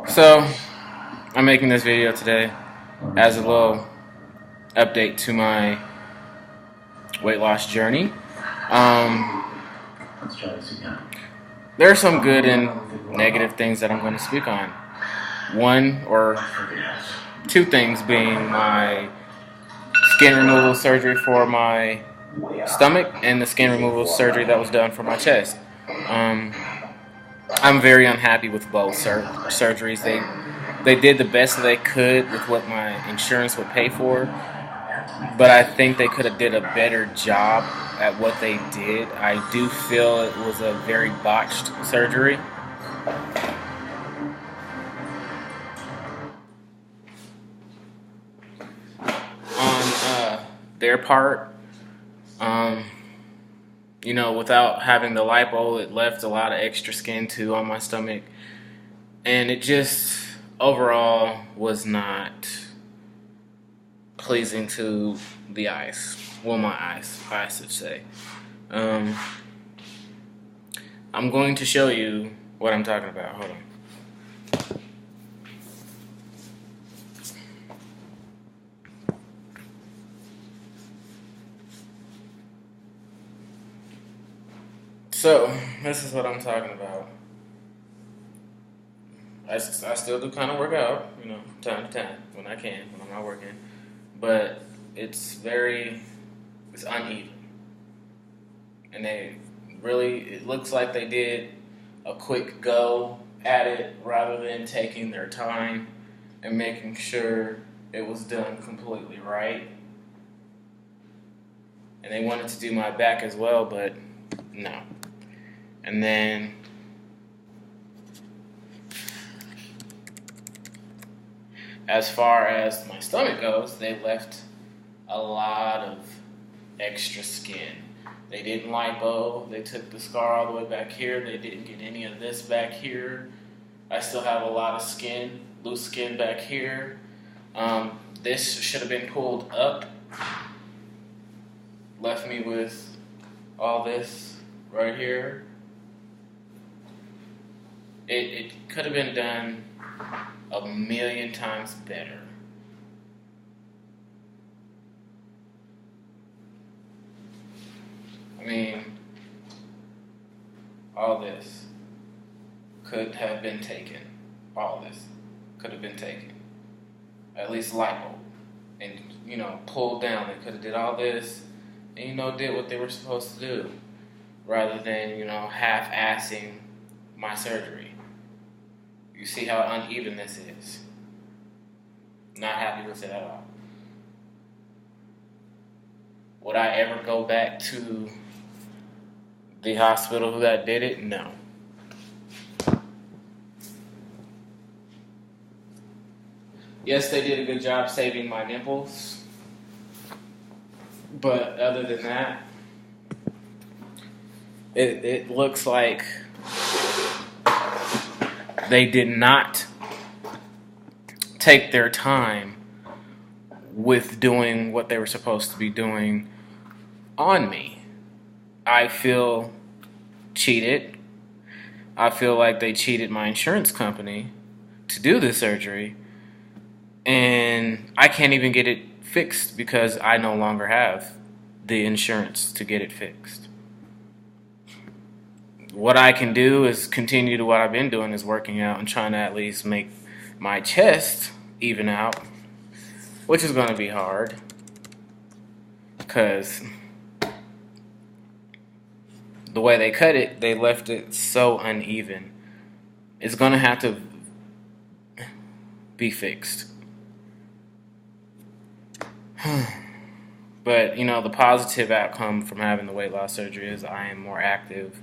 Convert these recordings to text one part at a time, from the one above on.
So, I'm making this video today as a little update to my weight loss journey. Um, there are some good and negative things that I'm going to speak on. One or two things being my skin removal surgery for my stomach and the skin removal surgery that was done for my chest. Um, I'm very unhappy with both surgeries. They did the best that they could with what my insurance would pay for, but I think they could have did a better job at what they did. I do feel it was a very botched surgery. On their part. Um, without having the lipo, it left a lot of extra skin too on my stomach, and it just overall was not pleasing to the eyes. Well, my eyes, I should say. Um, I'm going to show you what I'm talking about. Hold on. So, this is what I'm talking about. I still do kind of work out, time to time when I can, when I'm not working. But it's uneven. And it looks like they did a quick go at it rather than taking their time and making sure it was done completely right. And they wanted to do my back as well, but no. And then as far as my stomach goes, they left a lot of extra skin. They didn't lipo. They took the scar all the way back here. They didn't get any of this back here. I still have a lot of skin, loose skin back here. This should have been pulled up. Left me with all this right here. It could have been done a million times better. I mean, all this could have been taken. All this could have been taken. At least lipo. And, pulled down. They could have did all this and, did what they were supposed to do. Rather than, half-assing my surgery. You see how uneven this is. Not happy with it at all. Would I ever go back to the hospital that did it? No. Yes, they did a good job saving my nipples. But other than that, it looks like they did not take their time with doing what they were supposed to be doing on me. I feel cheated. I feel like they cheated my insurance company to do this surgery, and I can't even get it fixed because I no longer have the insurance to get it fixed. What I can do is continue to what I've been doing, is working out and trying to at least make my chest even out, which is going to be hard because the way they cut it, they left it so uneven. It's going to have to be fixed. But, the positive outcome from having the weight loss surgery is I am more active.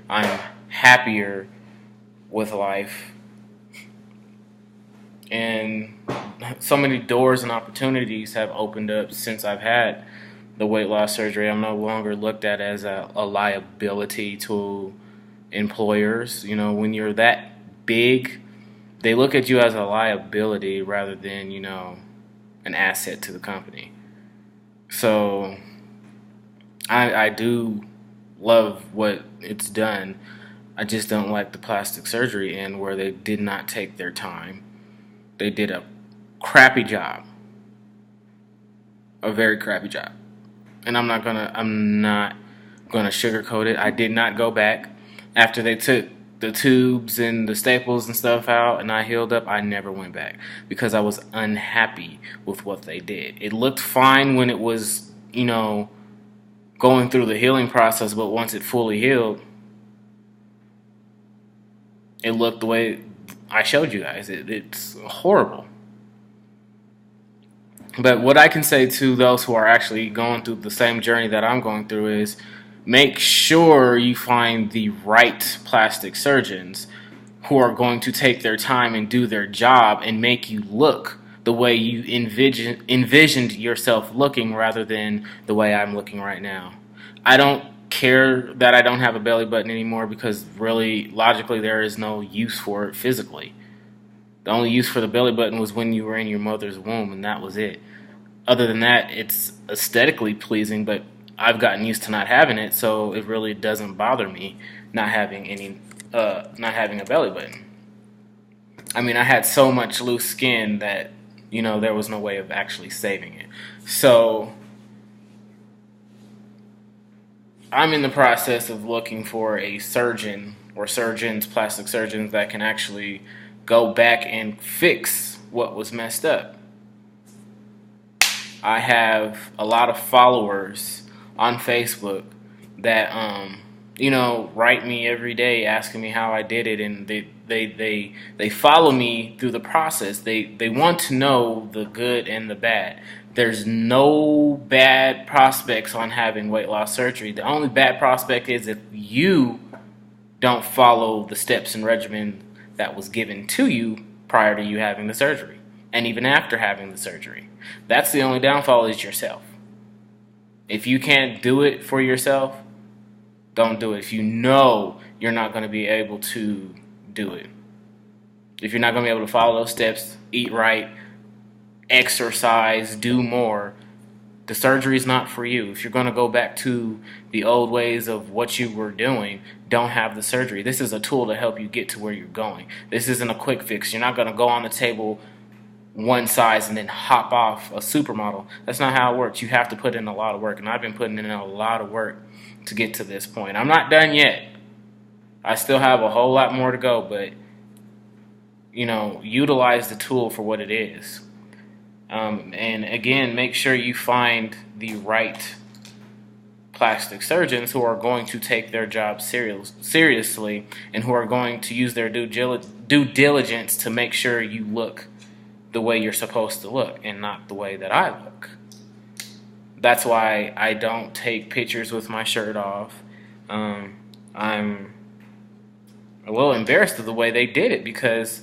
I'm happier with life. And so many doors and opportunities have opened up since I've had the weight loss surgery. I'm no longer looked at as a liability to employers. When you're that big, they look at you as a liability rather than, an asset to the company. So I do love what it's done. I just don't like the plastic surgery end where they did not take their time. They did a crappy job. A very crappy job. And I'm not gonna sugarcoat it. I did not go back after they took the tubes and the staples and stuff out and I healed up. I never went back because I was unhappy with what they did. It looked fine when it was, going through the healing process, but once it fully healed, it looked the way I showed you guys. It's horrible. But what I can say to those who are actually going through the same journey that I'm going through is make sure you find the right plastic surgeons who are going to take their time and do their job and make you look the way you envisioned yourself looking rather than the way I'm looking right now. I don't care that I don't have a belly button anymore because really, logically, there is no use for it physically. The only use for the belly button was when you were in your mother's womb, and that was it. Other than that, it's aesthetically pleasing, but I've gotten used to not having it, so it really doesn't bother me not having a belly button. I mean, I had so much loose skin that, there was no way of actually saving it. So I'm in the process of looking for a surgeon or surgeons, plastic surgeons, that can actually go back and fix what was messed up. I have a lot of followers on Facebook that write me every day asking me how I did it, and they follow me through the process. They want to know the good and the bad. There's no bad prospects on having weight loss surgery. The only bad prospect is if you don't follow the steps and regimen that was given to you prior to you having the surgery and even after having the surgery. That's the only downfall, is yourself. If you can't do it for yourself, don't do it. If you know you're not going to be able to do it, if you're not going to be able to follow those steps, eat right, exercise, do more, the surgery is not for you. If you're going to go back to the old ways of what you were doing, don't have the surgery. This is a tool to help you get to where you're going. This isn't a quick fix. You're not going to go on the table one size and then hop off a supermodel. That's not how it works. You have to put in a lot of work, and I've been putting in a lot of work to get to this point. I'm not done yet. I still have a whole lot more to go, but utilize the tool for what it is. And again, make sure you find the right plastic surgeons who are going to take their job seriously and who are going to use their due diligence to make sure you look the way you're supposed to look and not the way that I look. That's why I don't take pictures with my shirt off. I'm a little embarrassed of the way they did it because,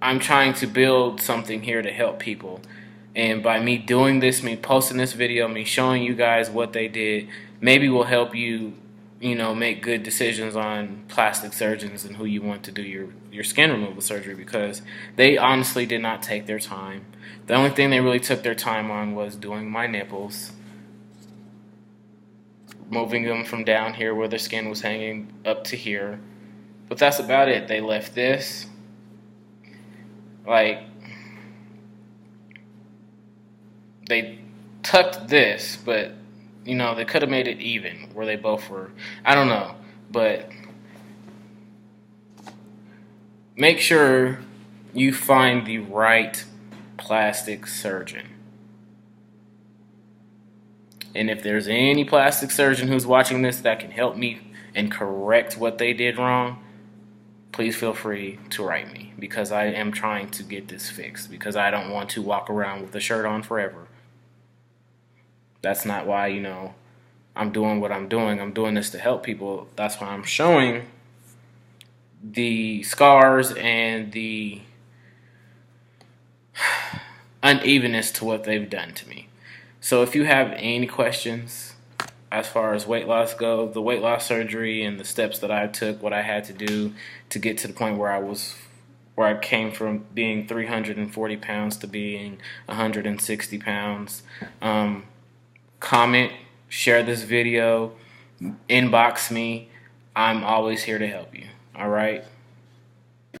I'm trying to build something here to help people. And by me doing this, me posting this video, me showing you guys what they did, maybe will help you, make good decisions on plastic surgeons and who you want to do your skin removal surgery, because they honestly did not take their time. The only thing they really took their time on was doing my nipples, moving them from down here where their skin was hanging up to here. But that's about it. They left this. They tucked this, but, they could have made it even where they both were. I don't know. But make sure you find the right plastic surgeon. And if there's any plastic surgeon who's watching this that can help me and correct what they did wrong, please feel free to write me, because I am trying to get this fixed, because I don't want to walk around with the shirt on forever. That's not why, I'm doing what I'm doing. I'm doing this to help people. That's why I'm showing the scars and the unevenness to what they've done to me. So if you have any questions as far as weight loss go, the weight loss surgery and the steps that I took, what I had to do to get to the point where I came from being 340 pounds to being 160 pounds, comment, share this video, inbox me. I'm always here to help you. All right?